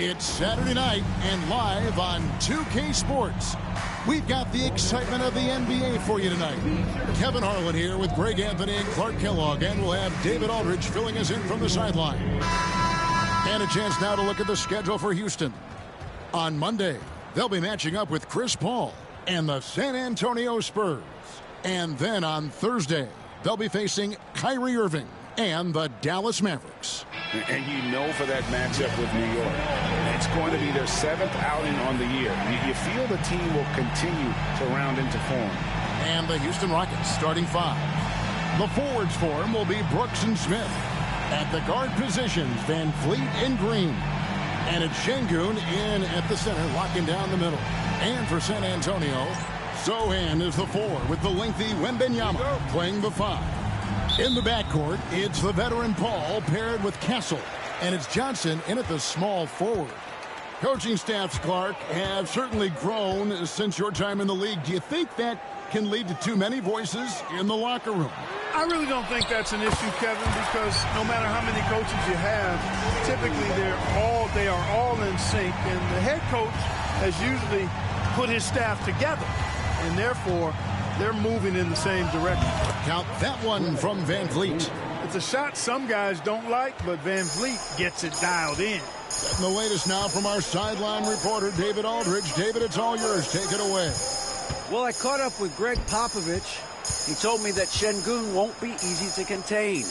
It's Saturday night and live on 2K Sports. We've got the excitement of the NBA for you tonight. Kevin Harlan here with Greg Anthony and Clark Kellogg, and we'll have David Aldridge filling us in from the sideline. And a chance now to look at the schedule for Houston. On Monday, they'll be matching up with Chris Paul and the San Antonio Spurs. And then on Thursday, they'll be facing Kyrie Irving and the Dallas Mavericks. And you know for that matchup with New York, it's going to be their 7th outing on the year. You feel the team will continue to round into form. And the Houston Rockets starting 5. The forwards for him will be Brooks and Smith. At the guard positions, Van Fleet and Green. And it's Şengün in at the center, locking down the middle. And for San Antonio, Sohan is the 4 with the lengthy Wembanyama playing the 5. In the backcourt, it's the veteran Paul paired with Castle. And it's Johnson in at the small forward. Coaching staffs, Clark, have certainly grown since your time in the league. Do you think that can lead to too many voices in the locker room? I really don't think that's an issue, Kevin, because no matter how many coaches you have, typically they are all in sync, and the head coach has usually put his staff together, and therefore they're moving in the same direction. Count that one from Van Vliet. It's a shot some guys don't like, but Van Vliet gets it dialed in. Getting the latest now from our sideline reporter, David Aldridge. David, it's all yours. Take it away. Well, I caught up with Greg Popovich. He told me that Şengün won't be easy to contain.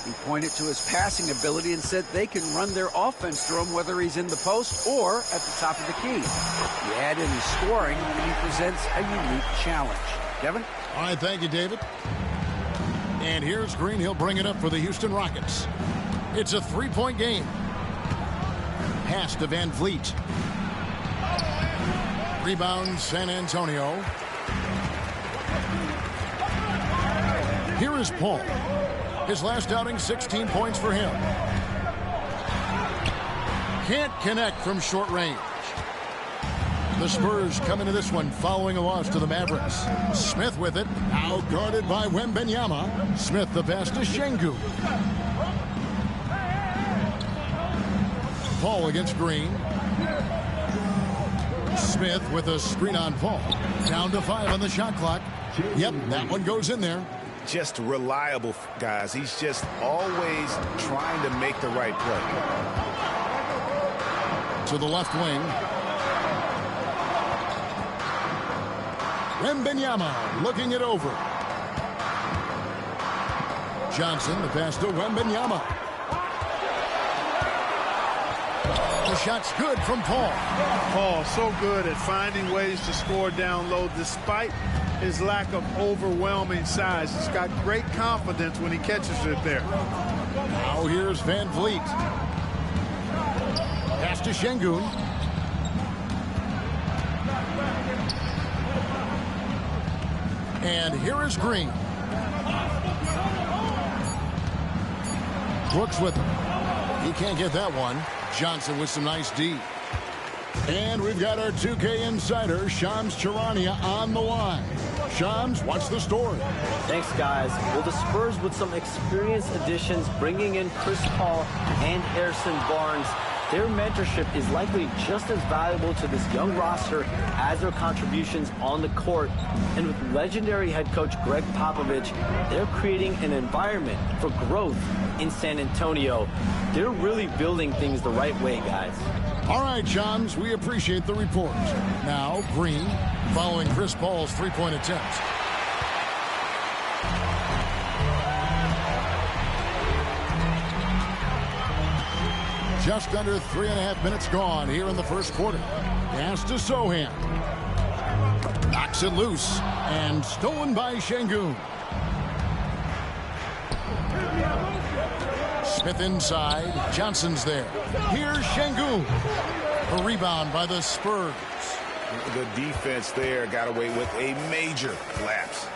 He pointed to his passing ability and said they can run their offense through him whether he's in the post or at the top of the key. You add in his scoring, and he presents a unique challenge. Kevin? All right, thank you, David. And here's Green. He'll bring it up for the Houston Rockets. It's a 3-point game. Pass to Van Vliet. Rebound, San Antonio. Here is Paul. His last outing, 16 points for him. Can't connect from short range. The Spurs come into this one following a loss to the Mavericks. Smith with it, now guarded by Wembanyama. Smith the pass to Şengün. Paul against Green. Smith with a screen on Paul. Down to 5 on the shot clock. Yep, that one goes in there. Just reliable, guys. He's just always trying to make the right play. To the left wing. Wembanyama looking it over. Johnson, the pass to Wembanyama. The shot's good from Paul. Paul, so good at finding ways to score down low despite his lack of overwhelming size. He's got great confidence when he catches it there. Now here's Van Vliet. Pass to Şengün. And here is Green. Brooks with him. He can't get that one. Johnson with some nice D. And we've got our 2K insider, Shams Charania, on the line. Shams, what's the story? Thanks, guys. Well, the Spurs with some experienced additions, bringing in Chris Paul and Harrison Barnes. Their mentorship is likely just as valuable to this young roster as their contributions on the court. And with legendary head coach Greg Popovich, they're creating an environment for growth in San Antonio. They're really building things the right way, guys. All right, Shams, we appreciate the report. Now, Green, following Chris Paul's three-point attempt. Just under 3.5 minutes gone here in the first quarter. Pass to Sohan. Knocks it loose and stolen by Şengün. Smith inside. Johnson's there. Here's Şengün. A rebound by the Spurs. The defense there got away with a major lapse.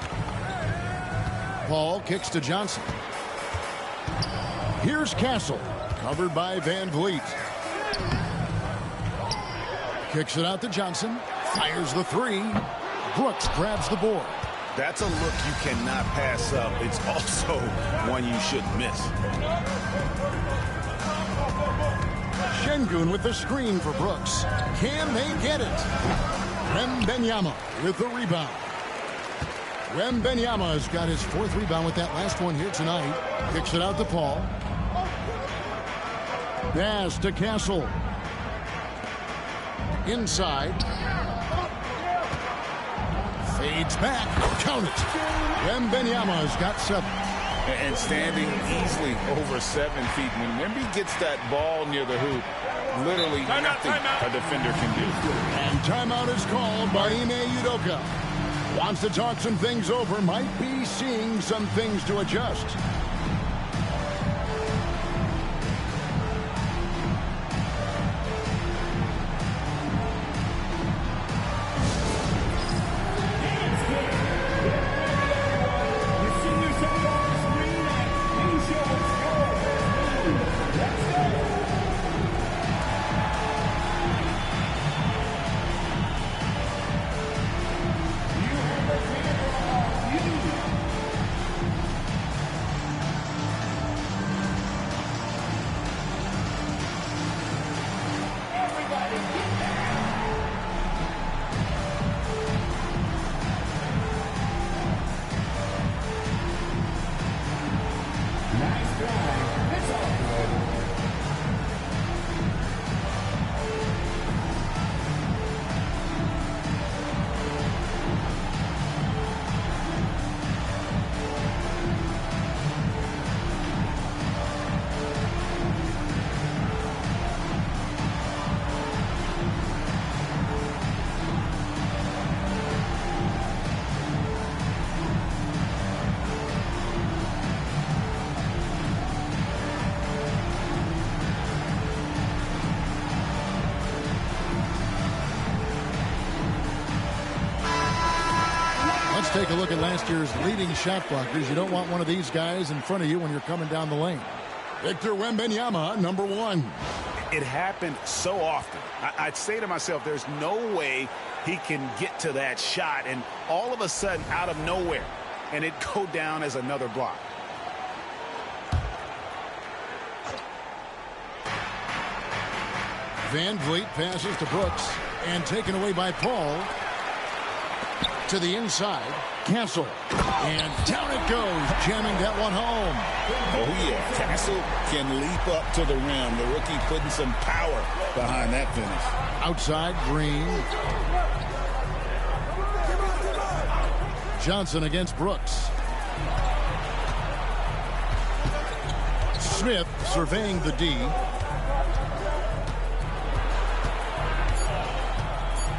Paul kicks to Johnson. Here's Castle. Covered by Van Vliet. Kicks it out to Johnson. Fires the three. Brooks grabs the board. That's a look you cannot pass up. It's also one you shouldn't miss. Şengün with the screen for Brooks. Can they get it? Wembanyama with the rebound. Wembanyama has got his 4th rebound with that last one here tonight. Kicks it out to Paul. Pass to Castle. Inside. Fades back. Count it. Wembanyama has got 7. And standing easily over 7 feet. When Wemby gets that ball near the hoop, literally nothing a defender can do. And timeout is called by Ime Udoka. Wants to talk some things over. Might be seeing some things to adjust. Take a look at last year's leading shot blockers. You don't want one of these guys in front of you when you're coming down the lane. Victor Wembanyama, number 1. It happened so often. I'd say to myself, there's no way he can get to that shot, and all of a sudden, out of nowhere, and it go down as another block. Van Vliet passes to Brooks, and taken away by Paul. To the inside, Castle, and down it goes, jamming that one home. Oh yeah, Castle can leap up to the rim. The rookie putting some power behind that finish. Outside, Green. Johnson against Brooks. Smith surveying the D.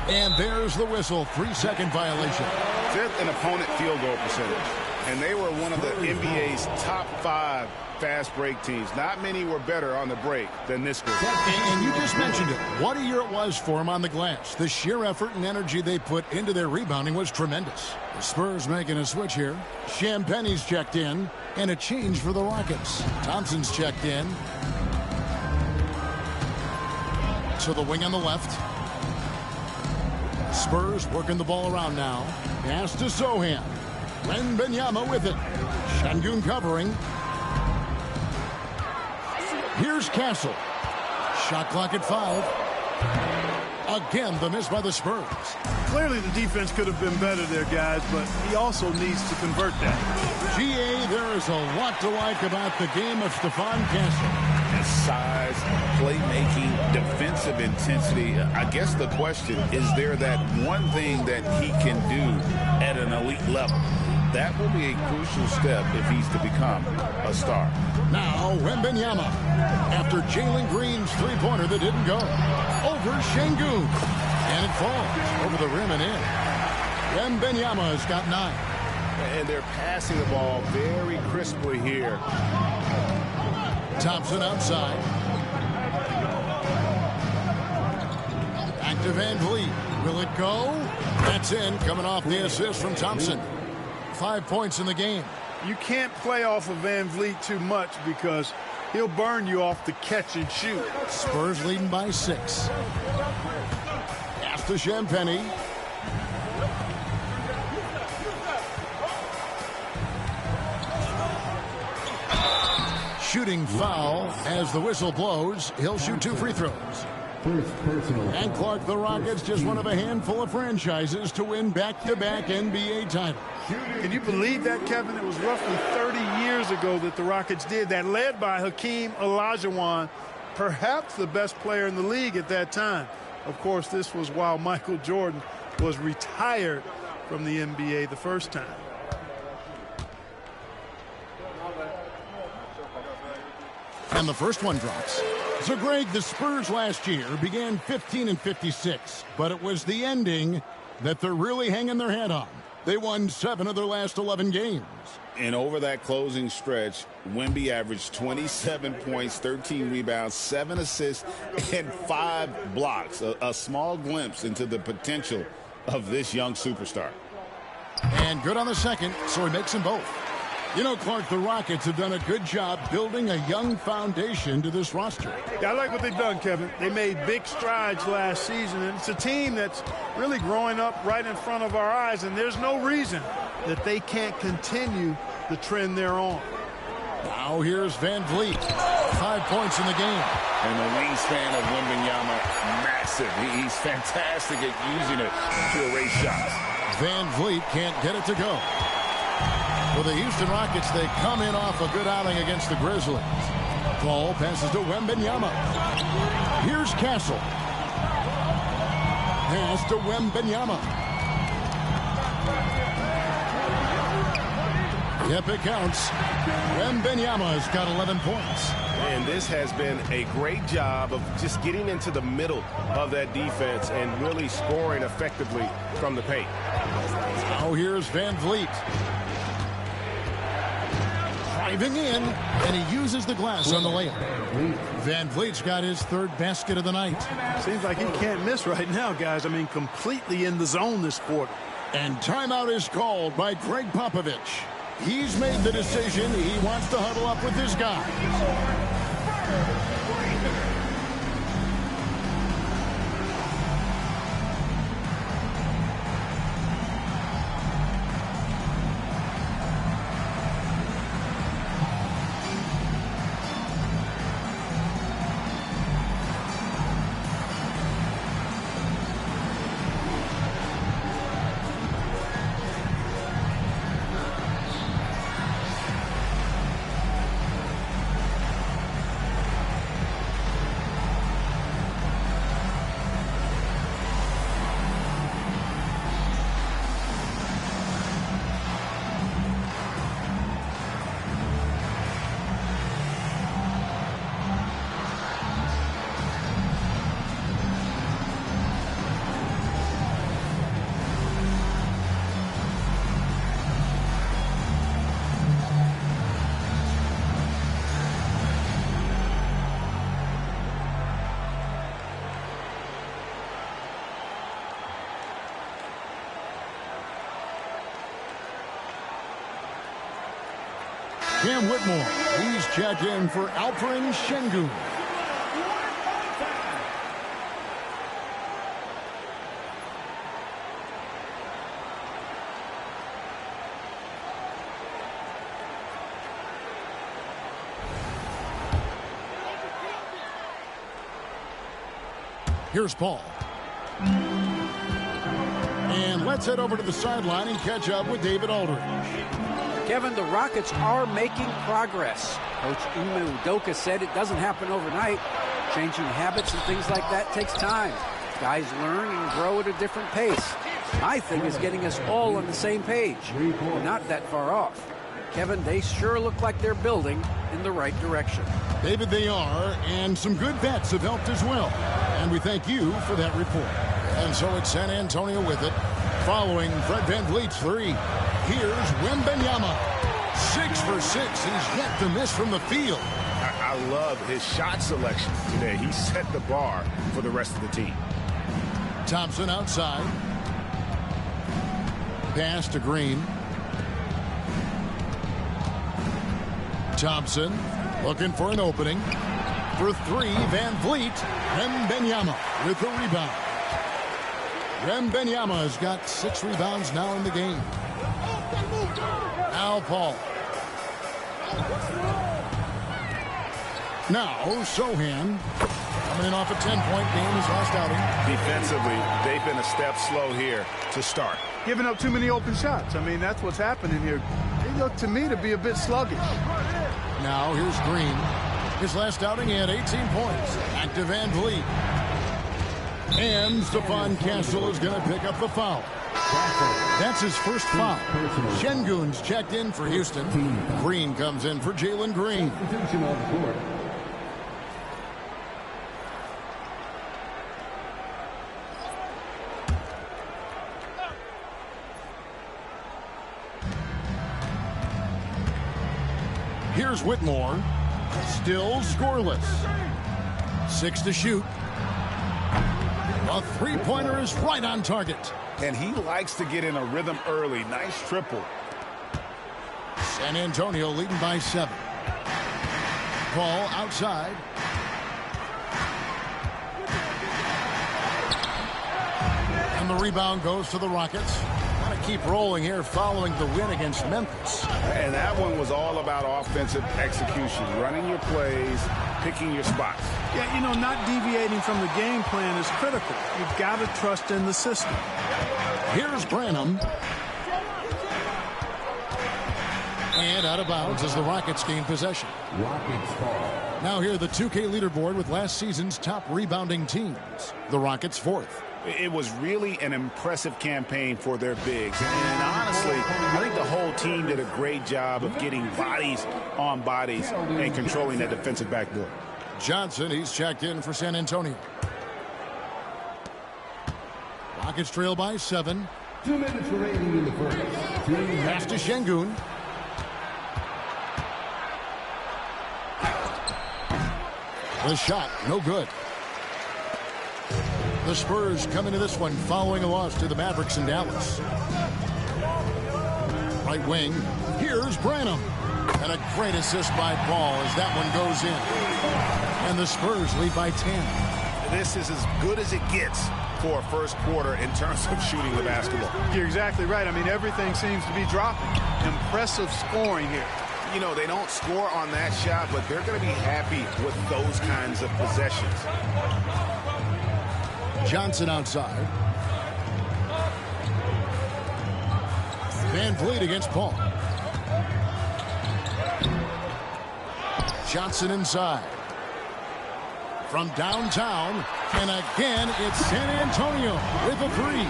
And there's the whistle. 3-second violation. 5th in opponent field goal percentage. And they were one of the NBA's top 5 fast break teams. Not many were better on the break than this group. And you just mentioned it. What a year it was for them on the glass. The sheer effort and energy they put into their rebounding was tremendous. The Spurs making a switch here. Champagne's checked in. And a change for the Rockets. Thompson's checked in. To the wing on the left. Spurs working the ball around now. Pass to Sohan. Wembanyama with it. Şengün covering. Here's Castle. Shot clock at 5. Again, the miss by the Spurs. Clearly the defense could have been better there, guys, but he also needs to convert that. GA, there is a lot to like about the game of Stephon Castle. His size, playmaking, defensive intensity. I guess the question, is there that one thing that he can do at an elite level? That will be a crucial step if he's to become a star. Now, Wembanyama, after Jalen Green's three-pointer that didn't go. Over Şengün. And it falls over the rim and in. Wembanyama has got 9. And they're passing the ball very crisply here. Thompson outside. Back to Van Vliet. Will it go? That's in, coming off the assist from Thompson. 5 points in the game. You can't play off of Van Vliet too much because he'll burn you off the catch and shoot. Spurs leading by 6. Pass to Champagnie. shooting foul. As the whistle blows, he'll shoot 2 free throws. And Clark, the Rockets, just one of a handful of franchises to win back-to-back NBA titles. Can you believe that, Kevin? It was roughly 30 years ago that the Rockets did that, led by Hakeem Olajuwon, perhaps the best player in the league at that time. Of course, this was while Michael Jordan was retired from the NBA the first time. And the first one drops. So, Greg, the Spurs last year began 15-56, but it was the ending that they're really hanging their head on. They won 7 of their last 11 games. And over that closing stretch, Wemby averaged 27 points, 13 rebounds, 7 assists, and 5 blocks. A small glimpse into the potential of this young superstar. And good on the second, so he makes them both. You know, Clark, the Rockets have done a good job building a young foundation to this roster. Yeah, I like what they've done, Kevin. They made big strides last season, and it's a team that's really growing up right in front of our eyes, and there's no reason that they can't continue the trend they're on. Now here's Van Vliet. 5 points in the game. And the wingspan of Wembanyama, massive. He's fantastic at using it to erase shots. Van Vliet can't get it to go. For the Houston Rockets, they come in off a good outing against the Grizzlies. Ball passes to Wembanyama. Here's Castle. Pass to Wembanyama. Yep, it counts. Wembanyama's got 11 points. And this has been a great job of just getting into the middle of that defense and really scoring effectively from the paint. Now here's Van Vliet. Driving in, and he uses the glass on the layup. Van Vliet's got his 3rd basket of the night. Seems like he can't miss right now, guys. I mean, completely in the zone this quarter. And timeout is called by Greg Popovich. He's made the decision. He wants to huddle up with his guys. Cam Whitmore, he's checked in for Alperen Şengün. Here's Paul. And let's head over to the sideline and catch up with David Aldridge. Kevin, the Rockets are making progress. Coach Ime Udoka said it doesn't happen overnight. Changing habits and things like that takes time. Guys learn and grow at a different pace. My thing is getting us all on the same page. We're not that far off. Kevin, they sure look like they're building in the right direction. David, they are, and some good vets have helped as well. And we thank you for that report. And so it's San Antonio with it. Following Fred VanVleet's 3. Here's Wembanyama. 6 for 6. He's yet to miss from the field. I love his shot selection today. He set the bar for the rest of the team. Thompson outside. Pass to Green. Thompson looking for an opening. For 3, VanVleet. Wembanyama with the rebound. Wembanyama has got 6 rebounds now in the game. Now Paul. Now, Sohan coming in off a 10-point game his last outing. Defensively, they've been a step slow here to start. Giving up too many open shots. I mean, that's what's happening here. They look to me to be a bit sluggish. Now, here's Green. His last outing, he had 18 points. Back to Van Vliet. And Stephon Castle is going to pick up the foul. That's his first foul. Şengün's checked in for Houston. Green comes in for Jalen Green. Here's Whitmore. Still scoreless. 6 to shoot. A three-pointer is right on target. And he likes to get in a rhythm early. Nice triple. San Antonio leading by 7. Ball outside. And the rebound goes to the Rockets. Got to keep rolling here following the win against Memphis. And that one was all about offensive execution. Running your plays, picking your spots. Yeah, you know, not deviating from the game plan is critical. You've got to trust in the system. Here's Branham. And out of bounds as the Rockets gain possession. Now here the 2K leaderboard with last season's top rebounding teams. The Rockets 4th. It was really an impressive campaign for their bigs. And honestly, I think the whole team did a great job of getting bodies on bodies and controlling that defensive backboard. Johnson, he's checked in for San Antonio. Rockets trail by 7. 2 minutes remaining in the first. Pass to Şengün. The shot, no good. The Spurs come into this one following a loss to the Mavericks in Dallas. Right wing, here's Branham. And a great assist by Paul as that one goes in. And the Spurs lead by 10. This is as good as it gets for a first quarter in terms of shooting the basketball. You're exactly right. I mean, everything seems to be dropping. Impressive scoring here. You know, they don't score on that shot, but they're going to be happy with those kinds of possessions. Johnson outside. Van Vliet against Paul. Johnson inside. From downtown. And again, it's San Antonio with a 3.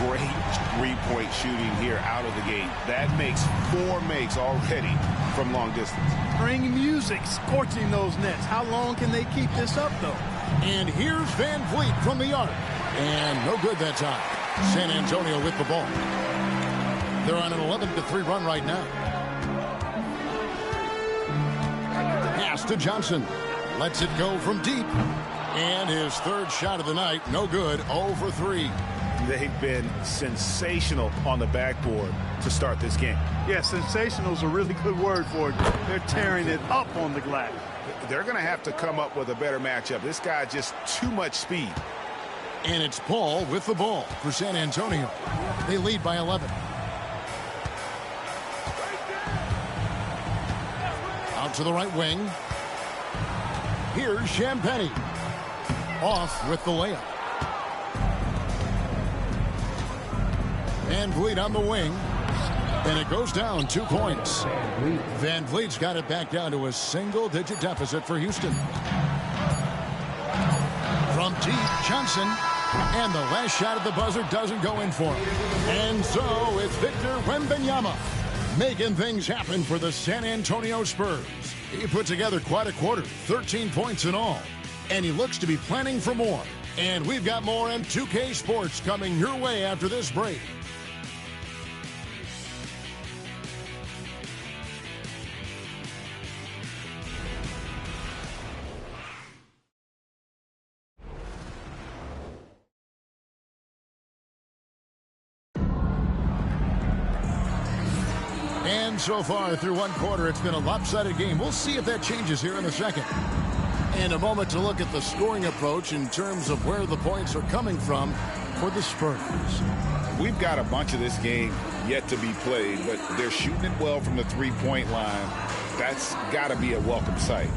Great three-point shooting here out of the gate. That makes 4 makes already from long distance. Bring music, scorching those nets. How long can they keep this up, though? And here's Van Vliet from the arc. And no good that time. San Antonio with the ball. They're on an 11-3 run right now. Pass to Johnson. Lets it go from deep. And his third shot of the night, no good, 0 for 3. They've been sensational on the backboard to start this game. Yeah, sensational is a really good word for it. They're tearing it up on the glass. They're going to have to come up with a better matchup. This guy just too much speed. And it's Paul with the ball for San Antonio. They lead by 11. Out to the right wing. Here's Champagnie. Off with the layup. Van Vliet on the wing. And it goes down 2 points. Van Vliet's got it back down to a single-digit deficit for Houston. From deep, Johnson. And the last shot at the buzzer doesn't go in for him. And so it's Victor Wembanyama making things happen for the San Antonio Spurs. He put together quite a quarter, 13 points in all. And he looks to be planning for more. And we've got more M2K Sports coming your way after this break. And so far through one quarter, it's been a lopsided game. We'll see if that changes here in a second. And a moment to look at the scoring approach in terms of where the points are coming from for the Spurs. We've got a bunch of this game yet to be played, but they're shooting it well from the three-point line. That's got to be a welcome sight.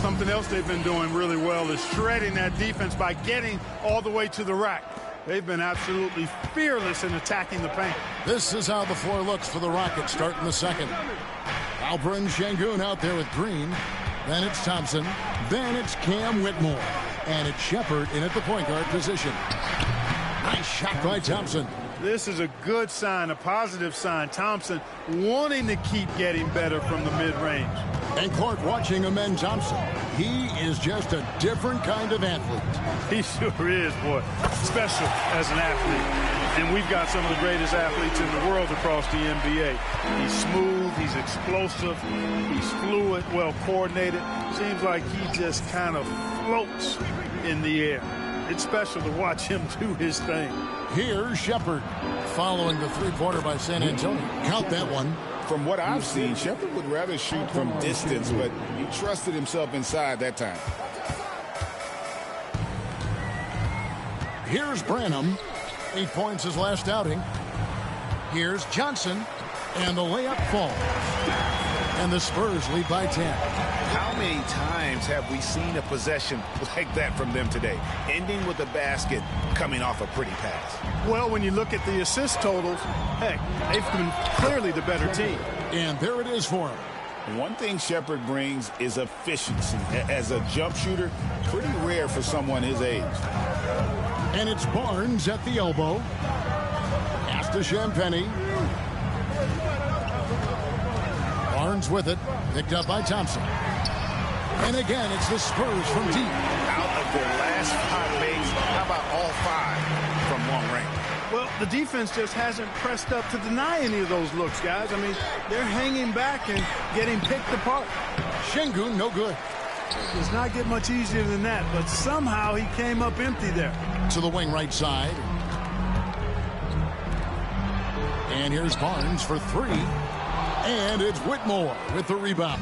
Something else they've been doing really well is shredding that defense by getting all the way to the rack. They've been absolutely fearless in attacking the paint. This is how the floor looks for the Rockets starting the second. Alperen Şengün out there with Green. Then it's Thompson. Then it's Cam Whitmore. And it's Shepherd in at the point guard position. Nice shot by Thompson. This is a good sign, a positive sign. Thompson wanting to keep getting better from the mid-range. And Clark watching Amen Thompson. He is just a different kind of athlete. He sure is, boy. Special as an athlete. And we've got some of the greatest athletes in the world across the NBA. He's smooth, he's explosive, he's fluid, well coordinated. Seems like he just kind of floats in the air. It's special to watch him do his thing. Here's Shepherd following the three-pointer by San Antonio. Count that one. From what I've seen, Shepherd would rather shoot from distance, but he trusted himself inside that time. Here's Branham. 8 points his last outing. Here's Johnson. And the layup falls. And the Spurs lead by 10. How many times have we seen a possession like that from them today? Ending with a basket, coming off a pretty pass. Well, when you look at the assist totals, heck, they've been clearly the better team. And there it is for him. One thing Shepherd brings is efficiency. As a jump shooter, pretty rare for someone his age. And it's Barnes at the elbow. Pass to Champagnie. Barnes with it. Picked up by Thompson. And again, it's the Spurs from deep. Out of their last 5 makes, how about all 5 from long range? Well, the defense just hasn't pressed up to deny any of those looks, guys. I mean, they're hanging back and getting picked apart. Şengün, no good. It does not get much easier than that, but somehow he came up empty there. To the wing right side. And here's Barnes for 3. And it's Whitmore with the rebound.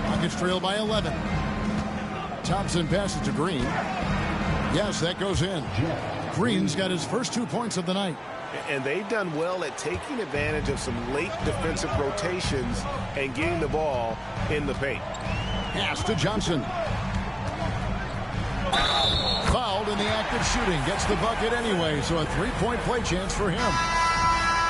Rockets trail by 11. Thompson passes to Green. Yes, that goes in. Green's got his first 2 points of the night. And they've done well at taking advantage of some late defensive rotations and getting the ball in the paint. Pass to Johnson. Fouled in the act of shooting. Gets the bucket anyway, so a 3-point play chance for him.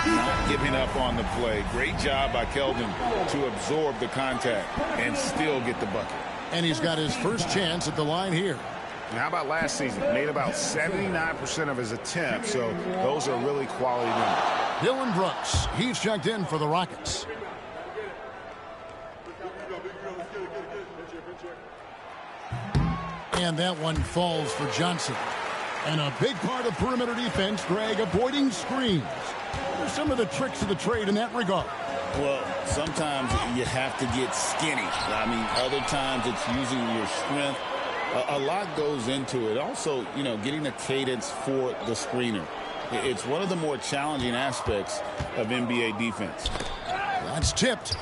Not giving up on the play. Great job by Kelvin to absorb the contact and still get the bucket. And he's got his first chance at the line here. And how about last season? Made about 79% of his attempts, so those are really quality numbers. Dylan Brooks, he's checked in for the Rockets. And that one falls for Johnson. And a big part of perimeter defense, Greg, avoiding screens. What are some of the tricks of the trade in that regard? Well, sometimes you have to get skinny. I mean, other times it's using your strength. A lot goes into it. Also, you know, getting a cadence for the screener. It's one of the more challenging aspects of NBA defense. That's tipped.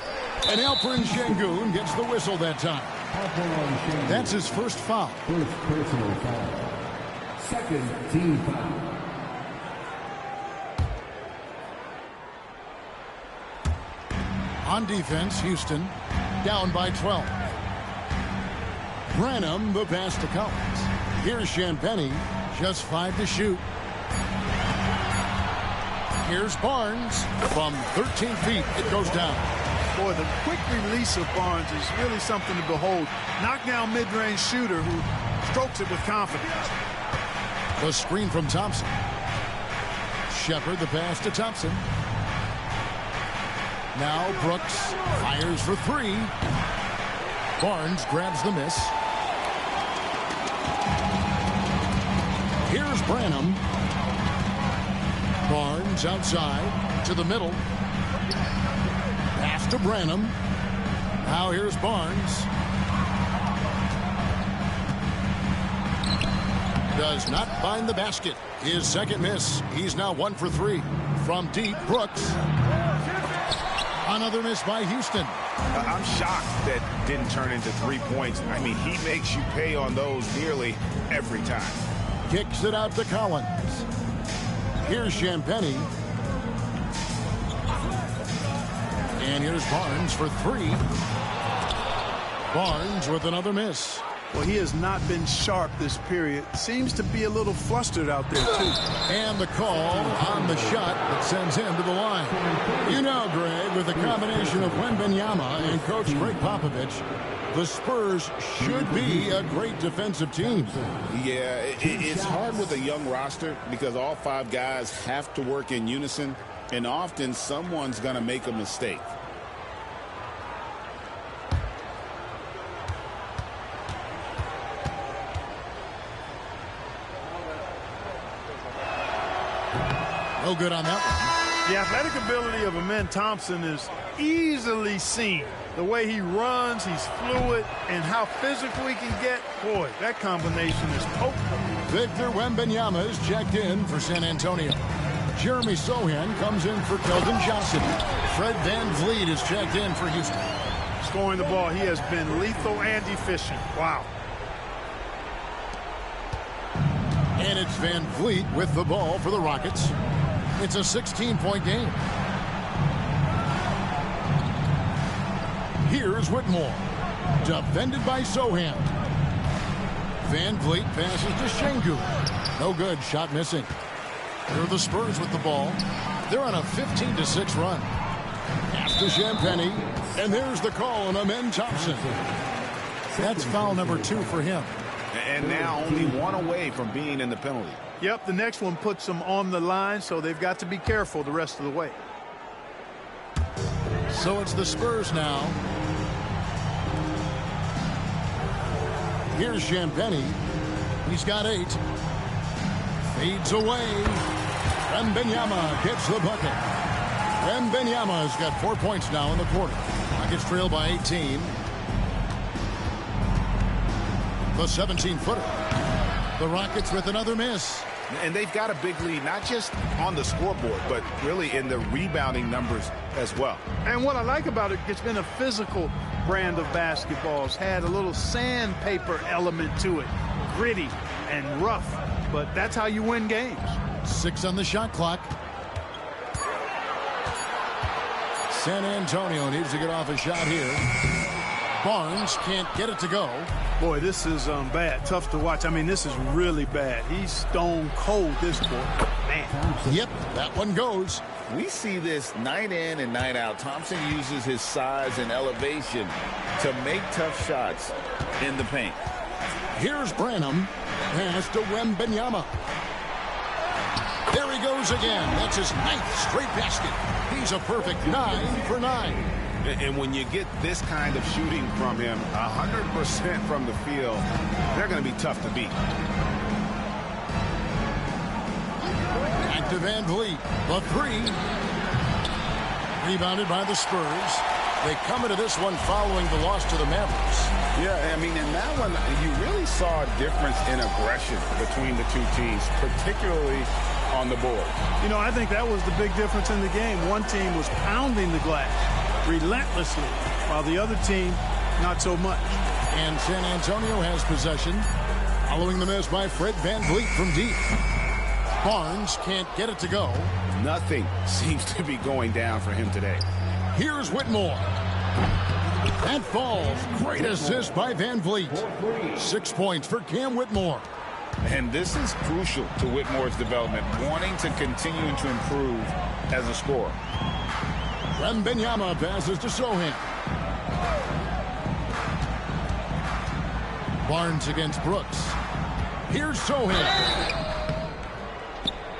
And Alperen Şengün gets the whistle that time. That's his first foul. First personal foul. Second team foul. On defense, Houston down by 12. Branham, the pass to Collins. Here's Champagnie, just 5 to shoot. Here's Barnes from 13 feet. It goes down. Boy, the quick release of Barnes is really something to behold. Knockdown mid-range shooter who strokes it with confidence. The screen from Thompson. Shepherd, the pass to Thompson. Now Brooks fires for 3. Barnes grabs the miss. Here's Branham. Barnes outside to the middle. Pass to Branham. Now here's Barnes. Does not find the basket. His second miss. He's now 1 for 3. From deep, Brooks. Another miss by Houston. I'm shocked that didn't turn into 3 points. I mean, he makes you pay on those nearly every time. Kicks it out to Collins. Here's Champagny. And here's Barnes for 3. Barnes with another miss. Well, he has not been sharp this period. Seems to be a little flustered out there, too. And the call on the shot that sends him to the line. You know, Greg, with the combination of Wembanyama and Coach Greg Popovich, the Spurs should be a great defensive team. Yeah, it's hard with a young roster because all 5 guys have to work in unison, and often someone's going to make a mistake. No good on that one. The athletic ability of Amen Thompson is easily seen. The way he runs, he's fluid, and how physical he can get. Boy, that combination is potent. Victor Wembanyama is checked in for San Antonio. Jeremy Sohan comes in for Keldon Johnson. Fred VanVleet is checked in for Houston. Scoring the ball, he has been lethal and efficient. Wow. And it's VanVleet with the ball for the Rockets. It's a 16-point game. Here's Whitmore. Defended by Sohan. VanVleet passes to Şengün. No good. Shot missing. Here are the Spurs with the ball. They're on a 15-6 run. Pass to Champagny. And there's the call on Amen Thompson. That's foul number 2 for him. And now only 1 away from being in the penalty. Yep, the next one puts them on the line, so they've got to be careful the rest of the way. So it's the Spurs now. Here's Champagny. He's got 8. Fades away. Wembanyama gets the bucket. Wembanyama has got 4 points now in the quarter. Rockets trail by 18. The 17-footer. The Rockets with another miss. And they've got a big lead, not just on the scoreboard, but really in the rebounding numbers as well. And what I like about it, it's been a physical brand of basketball. It's had a little sandpaper element to it. Gritty and rough, but that's how you win games. 6 on the shot clock. San Antonio needs to get off a shot here. Barnes can't get it to go. Boy, this is bad. Tough to watch. I mean, this is really bad. He's stone cold, this boy. Man. Yep, that one goes. We see this night in and night out. Thompson uses his size and elevation to make tough shots in the paint. Here's Branham. Pass to Wembanyama. There he goes again. That's his 9th straight basket. He's a perfect 9 for 9. And when you get this kind of shooting from him, 100% from the field, they're going to be tough to beat. Back to VanVleet. The 3. Rebounded by the Spurs. They come into this one following the loss to the Mavericks. Yeah, I mean, in that one, you really saw a difference in aggression between the two teams, particularly on the board. You know, I think that was the big difference in the game. One team was pounding the glass relentlessly, while the other team, not so much. And San Antonio has possession, following the miss by Fred VanVleet from deep. Barnes can't get it to go. Nothing seems to be going down for him today. Here's Whitmore. That falls. Great assist by VanVleet. 6 points for Cam Whitmore. And this is crucial to Whitmore's development, wanting to continue to improve as a scorer. Wembanyama passes to Sohan. Barnes against Brooks. Here's Sohan.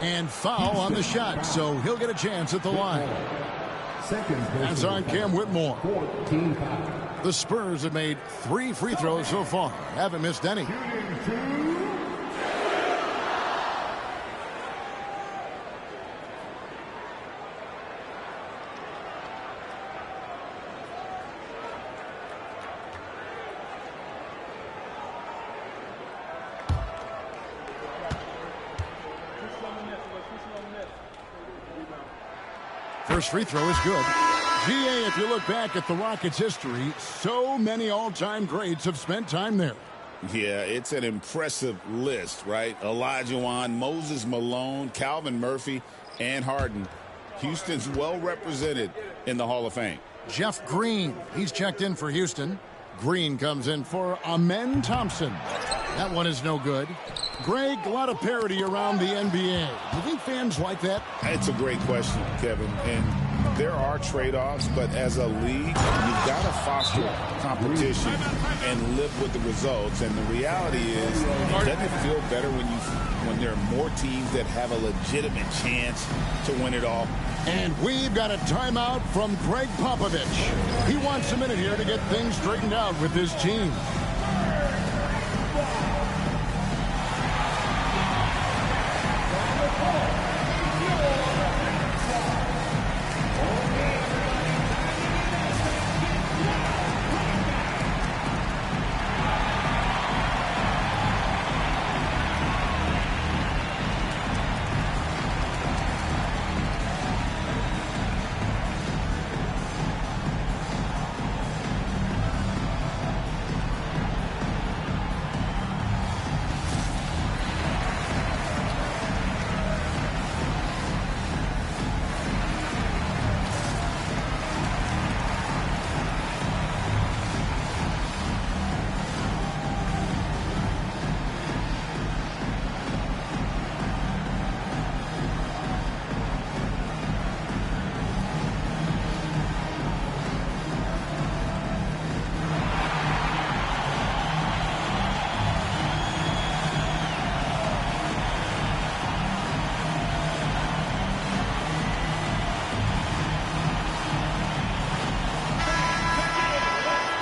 And foul on the shot, so he'll get a chance at the line. That's on Cam Whitmore. The Spurs have made 3 free throws so far. Haven't missed any. First free throw is good. GA, if you look back at the Rockets' history, so many all-time greats have spent time there. Yeah, it's an impressive list, right? Olajuwon, Moses Malone, Calvin Murphy, and Harden. Houston's well represented in the Hall of Fame. Jeff Green, he's checked in for Houston. Green comes in for Amen Thompson. That one is no good. Greg, a lot of parity around the NBA. Do you think fans like that? It's a great question, Kevin. And there are trade-offs, but as a league, you've got to foster competition and live with the results. And the reality is, doesn't it feel better when there are more teams that have a legitimate chance to win it all? And we've got a timeout from Greg Popovich. He wants a minute here to get things straightened out with his team.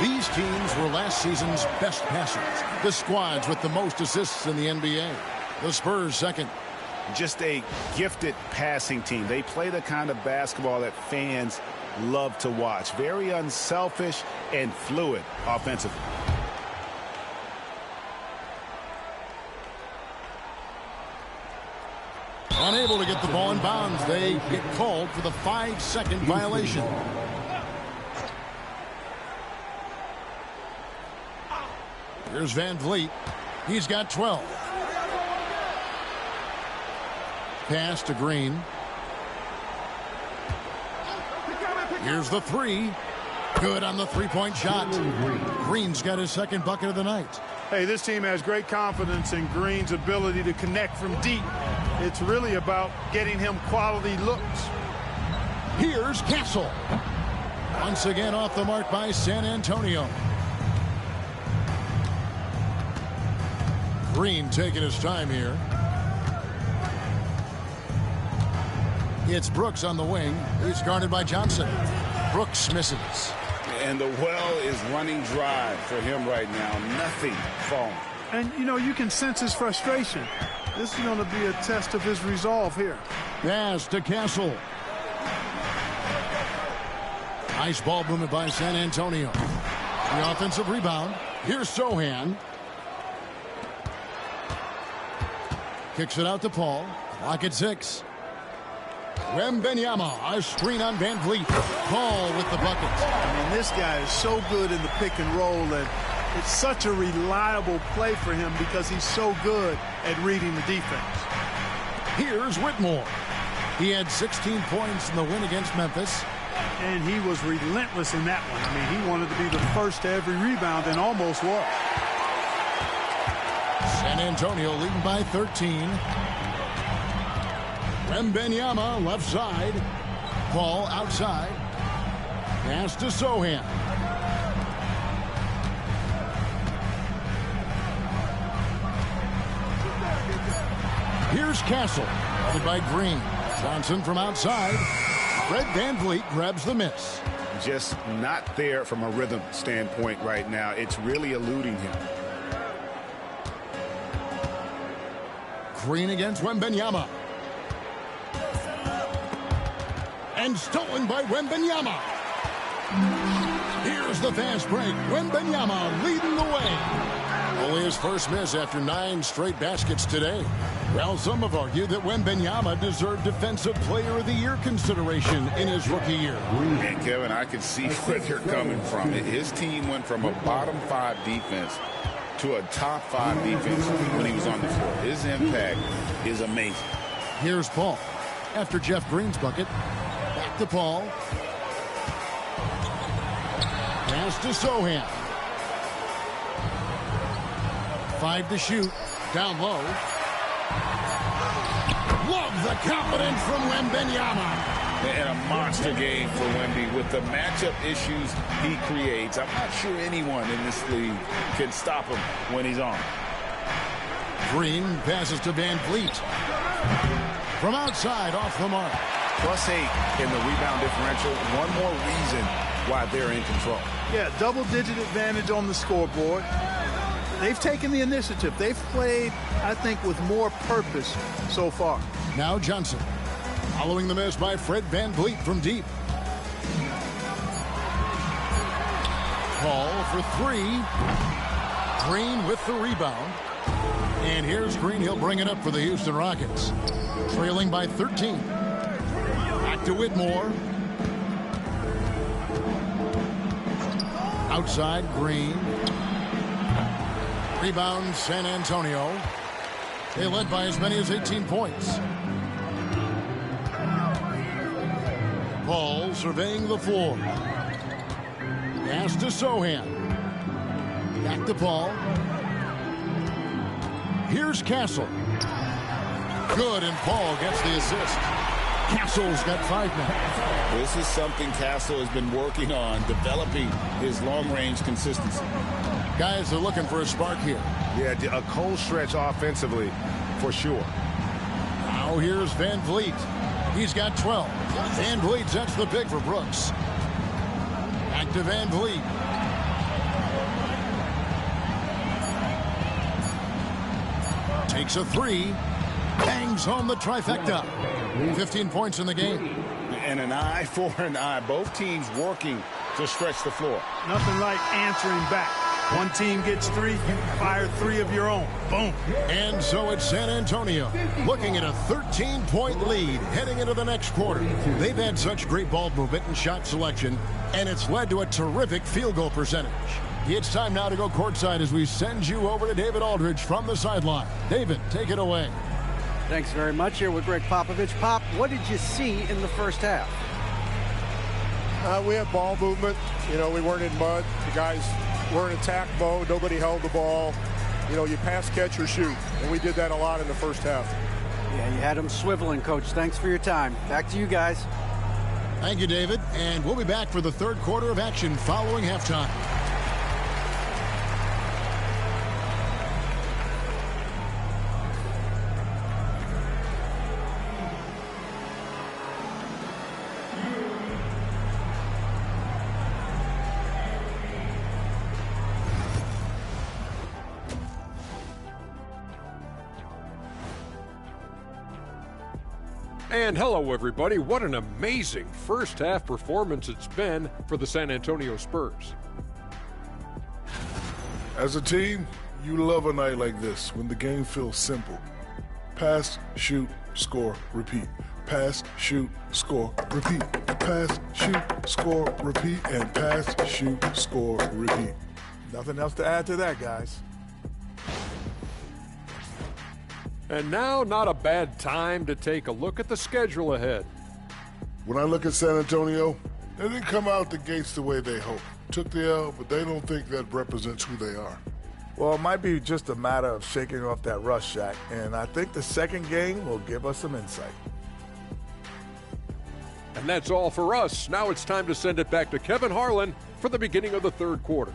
These teams were last season's best passers. The squads with the most assists in the NBA. The Spurs second. Just a gifted passing team. They play the kind of basketball that fans love to watch. Very unselfish and fluid offensively. Unable to get the ball in bounds. They get called for the 5-second violation. Here's Van Vliet. He's got 12. Pass to Green. Here's the three. Good on the three-point shot. Green's got his second bucket of the night. Hey, this team has great confidence in Green's ability to connect from deep. It's really about getting him quality looks. Here's Castle. Once again off the mark by San Antonio. Green taking his time here. It's Brooks on the wing. He's guarded by Johnson. Brooks misses. And the well is running dry for him right now. Nothing falling. And, you know, you can sense his frustration. This is going to be a test of his resolve here. Pass to Castle. Nice ball movement by San Antonio. The offensive rebound. Here's Sohan. Kicks it out to Paul. Clock at 6. Wembanyama, a screen on Van Vliet. Paul with the bucket. I mean, this guy is so good in the pick and roll, and it's such a reliable play for him because he's so good at reading the defense. Here's Whitmore. He had 16 points in the win against Memphis. And he was relentless in that one. I mean, he wanted to be the first to every rebound and almost was. San Antonio leading by 13. Wembanyama left side. Paul outside. Pass to Sohan. Here's Castle. Covered by Green. Johnson from outside. Fred Van Vliet grabs the miss. Just not there from a rhythm standpoint right now. It's really eluding him. Green against Wembanyama. And stolen by Wembanyama. Here's the fast break. Wembanyama leading the way. Only his first miss after 9 straight baskets today. Well, some have argued that Wembanyama deserved Defensive Player of the Year consideration in his rookie year. And Kevin, I can see where they're coming from. His team went from a bottom 5 defense to a top 5 defense when he was on the floor. His impact is amazing. Here's Paul after Jeff Green's bucket. Back to Paul. Pass to Sohan. 5 to shoot. Down low. Love the confidence from Wembanyama. And a monster game for Wemby with the matchup issues he creates. I'm not sure anyone in this league can stop him when he's on. Green passes to Van Vliet. From outside, off the mark. +8 in the rebound differential. One more reason why they're in control. Yeah, double-digit advantage on the scoreboard. They've taken the initiative. They've played, I think, with more purpose so far. Now Johnson. Following the miss by Fred Van Vliet from deep. Paul for 3. Green with the rebound. And here's Green. He'll bring it up for the Houston Rockets. Trailing by 13. Back to Whitmore. Outside, Green. Rebound, San Antonio. They led by as many as 18 points. Paul surveying the floor. Pass to Sohan. Back to Paul. Here's Castle. Good, and Paul gets the assist. Castle's got 5 now. This is something Castle has been working on, developing his long-range consistency. Guys are looking for a spark here. Yeah, a cold stretch offensively, for sure. Now here's Van Vliet. He's got 12. Van Vliet sets the pick for Brooks. Back to Van Vliet. Takes a 3. Bangs home the trifecta. 15 points in the game. And an eye for an eye. Both teams working to stretch the floor. Nothing like answering back. One team gets 3, you fire 3 of your own. Boom. And so it's San Antonio looking at a 13-point lead heading into the next quarter. They've had such great ball movement and shot selection, and it's led to a terrific field goal percentage. It's time now to go courtside as we send you over to David Aldridge from the sideline. David, take it away. Thanks very much. Here with Greg Popovich. Pop, what did you see in the first half? We had ball movement. You know, we weren't in mud. The guys were in attack mode. Nobody held the ball. You know, you pass, catch, or shoot. And we did that a lot in the first half. Yeah, you had them swiveling, Coach. Thanks for your time. Back to you guys. Thank you, David. And we'll be back for the third quarter of action following halftime. And hello, everybody. What an amazing first half performance it's been for the San Antonio Spurs. As a team, you love a night like this when the game feels simple. Pass, shoot, score, repeat. Pass, shoot, score, repeat. Pass, shoot, score, repeat. And pass, shoot, score, repeat. Nothing else to add to that, guys. And now, not a bad time to take a look at the schedule ahead. When I look at San Antonio, they didn't come out the gates the way they hoped. Took the L, but they don't think that represents who they are. Well, it might be just a matter of shaking off that rust, Shaq, and I think the second game will give us some insight. And that's all for us. Now it's time to send it back to Kevin Harlan for the beginning of the third quarter.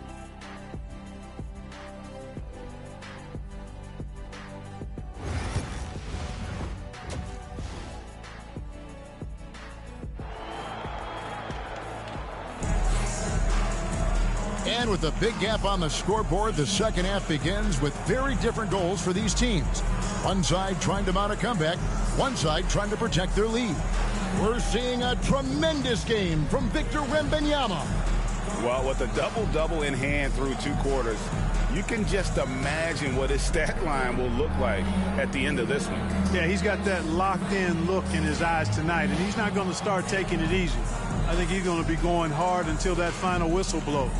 And with a big gap on the scoreboard, the second half begins with very different goals for these teams. One side trying to mount a comeback, one side trying to protect their lead. We're seeing a tremendous game from Victor Wembanyama. Well, with a double-double in hand through 2 quarters, You can just imagine what his stat line will look like at the end of this one. Yeah, he's got that locked-in look in his eyes tonight, and he's not going to start taking it easy. I think he's going to be going hard until that final whistle blows.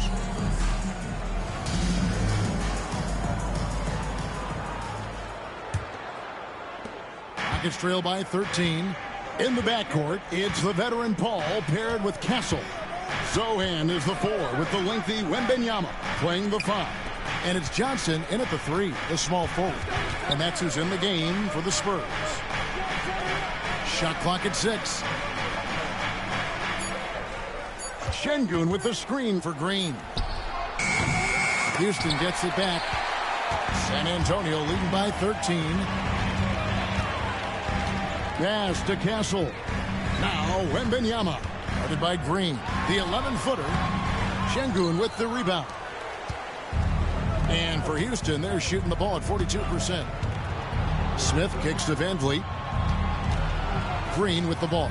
Rockets trail by 13. In the backcourt, it's the veteran Paul paired with Castle. Zohan is the 4 with the lengthy Wembanyama playing the 5. And it's Johnson in at the 3, the small forward. And that's who's in the game for the Spurs. Shot clock at 6. Şengün with the screen for Green. Houston gets it back. San Antonio leading by 13. Pass to Castle. Now Wembanyama. Guarded by Green. The 11-footer. Şengün with the rebound. And for Houston, they're shooting the ball at 42%. Smith kicks to Van Vliet. Green with the ball.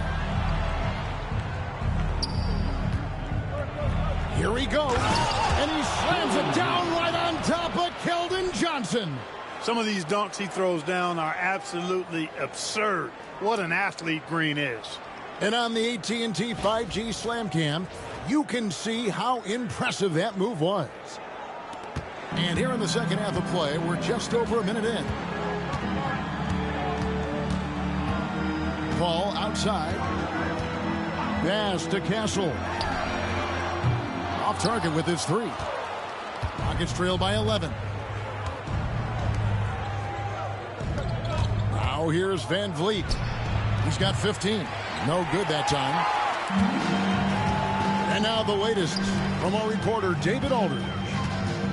Here he goes. And he slams it down right on top of Keldon Johnson. Some of these dunks he throws down are absolutely absurd. What an athlete Green is. And on the AT&T 5G Slam Cam, you can see how impressive that move was. And here in the second half of play, we're just over a minute in. Ball outside. Pass to Castle. Off target with his 3. Rockets trail by 11. Now here's Van Vliet. He's got 15. No good that time. And now the latest from our reporter, David Aldridge.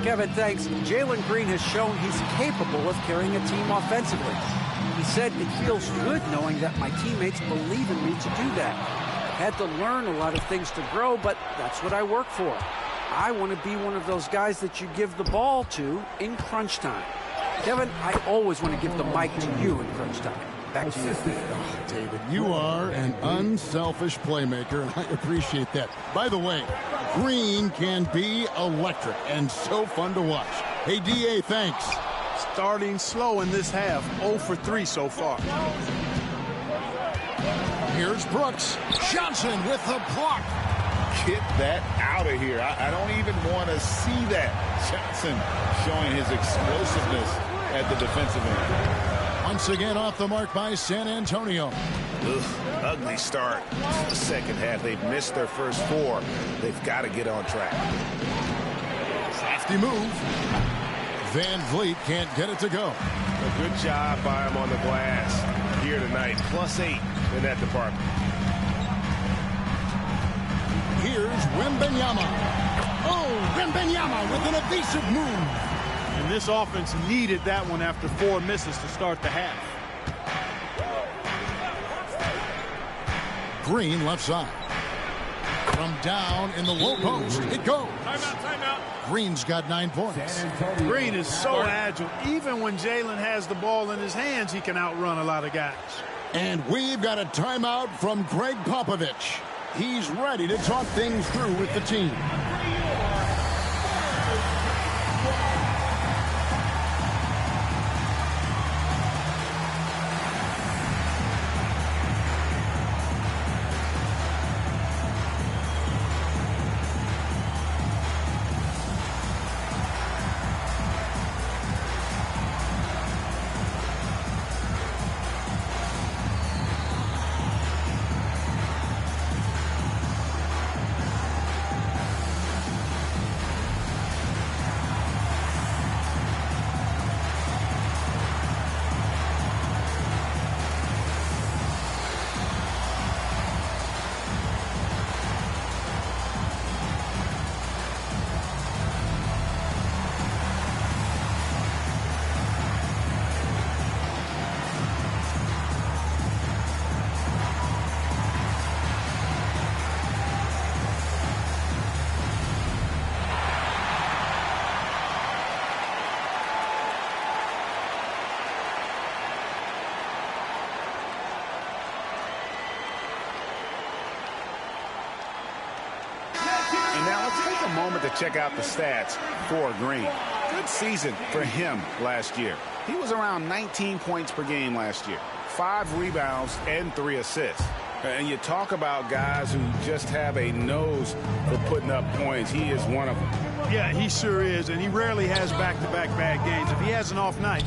Kevin, thanks. Jalen Green has shown he's capable of carrying a team offensively. He said it feels good knowing that my teammates believe in me to do that. Had to learn a lot of things to grow, but that's what I work for. I want to be one of those guys that you give the ball to in crunch time. Kevin, I always want to give the mic to you in crunch time. Back to you. Oh, David, you are an unselfish playmaker, and I appreciate that. By the way, Green can be electric and so fun to watch. Hey, D.A., thanks. Starting slow in this half, 0 for 3 so far. Here's Brooks. Johnson with the block. Get that out of here. I don't even want to see that. Johnson showing his explosiveness at the defensive end. Once again off the mark by San Antonio. Ugly start. The second half, they've missed their first 4. They've got to get on track. Safety move. Van Vliet can't get it to go. A good job by him on the glass here tonight. +8 in that department. Here's Wembanyama. Oh, Wembanyama with an evasive move. And this offense needed that one after 4 misses to start the half. Green left side. From down in the low post, it goes. Timeout. Green's got 9 points. Green is so agile. Even when Jalen has the ball in his hands, he can outrun a lot of guys. And we've got a timeout from Greg Popovich. He's ready to talk things through with the team. And now let's take a moment to check out the stats for Green. Good season for him last year. He was around 19 points per game last year, 5 rebounds and 3 assists. And you talk about guys who just have a nose for putting up points. He is one of them. Yeah, he sure is, and he rarely has back-to-back bad games. If he has an off night,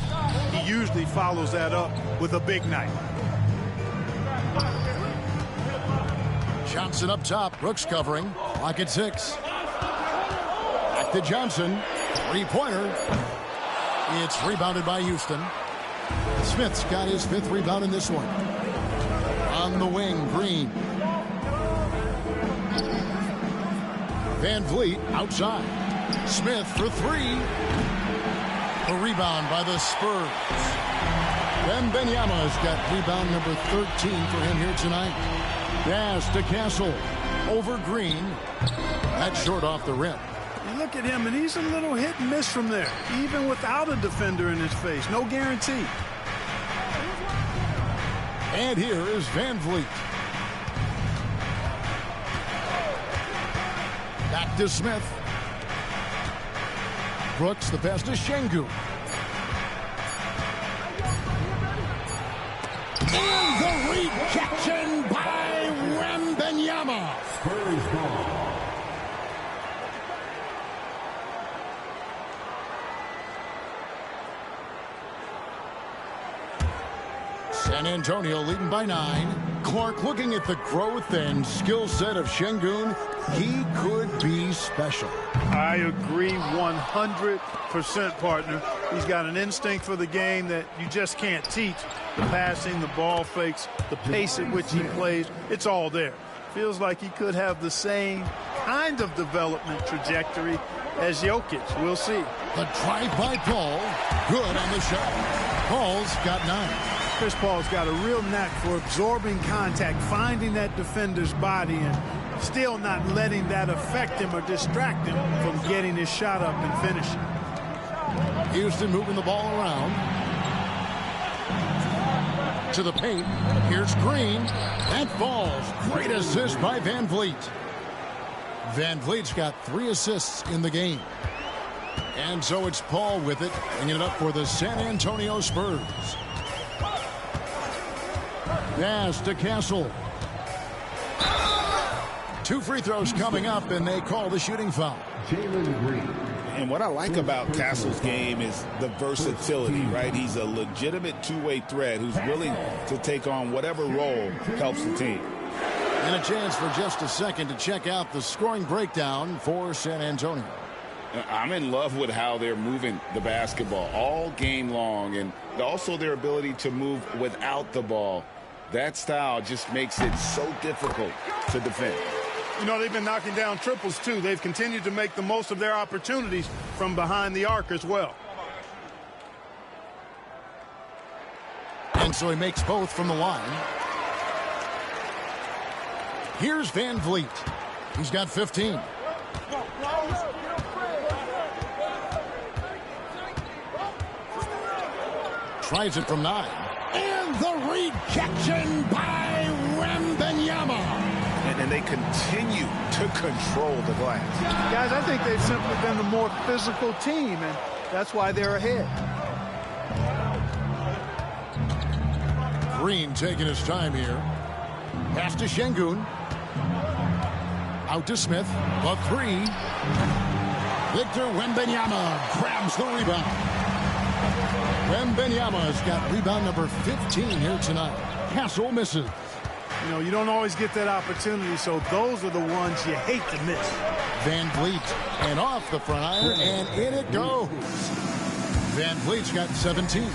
he usually follows that up with a big night. Johnson up top. Brooks covering. Clock at 6. Back to Johnson. Three-pointer. It's rebounded by Houston. Smith's got his 5th rebound in this one. On the wing, Green. Van Vliet outside. Smith for 3. A rebound by the Spurs. Wembanyama's got rebound number 13 for him here tonight. Pass to Castle. Over Green. That's short off the rim. You look at him, and he's a little hit and miss from there, even without a defender in his face. No guarantee. And here is Van Vliet. Back to Smith. Brooks, the pass to Şengün. And the rejection by Wembanyama. Spurs ball. San Antonio leading by 9. Clark looking at the growth and skill set of Şengün. He could be special. I agree 100%, partner. He's got an instinct for the game that you just can't teach. The passing, the ball fakes, the pace at which he plays, it's all there. Feels like he could have the same kind of development trajectory as Jokic. We'll see. The drive by Paul. Good on the shot. Paul's got 9. Chris Paul's got a real knack for absorbing contact, finding that defender's body, and still not letting that affect him or distract him from getting his shot up and finishing. Houston moving the ball around. To the paint. Here's Green. That falls. Great assist by Van Vliet. Van Vliet's got 3 assists in the game. And so it's Paul with it, bringing it up for the San Antonio Spurs. Pass to Castle. 2 free throws coming up, and they call the shooting foul. And what I like about Castle's game is the versatility, right? He's a legitimate two-way threat who's willing to take on whatever role helps the team. And a chance for just a second to check out the scoring breakdown for San Antonio. I'm in love with how they're moving the basketball all game long, and also their ability to move without the ball. That style just makes it so difficult to defend. You know, they've been knocking down triples, too. They've continued to make the most of their opportunities from behind the arc as well. And so he makes both from the line. Here's Van Vliet. He's got 15. Tries it from 9. And the rejection by Wembanyama. And they continue to control the glass. Guys, I think they've simply been the more physical team, and that's why they're ahead. Green taking his time here. Pass to Şengün. Out to Smith. The 3. Victor Wembanyama grabs the rebound. Wembanyama's got rebound number 15 here tonight. Castle misses. You know, you don't always get that opportunity, so those are the ones you hate to miss. Van Vliet, and off the front iron, and in it goes. Van Vliet's got 17.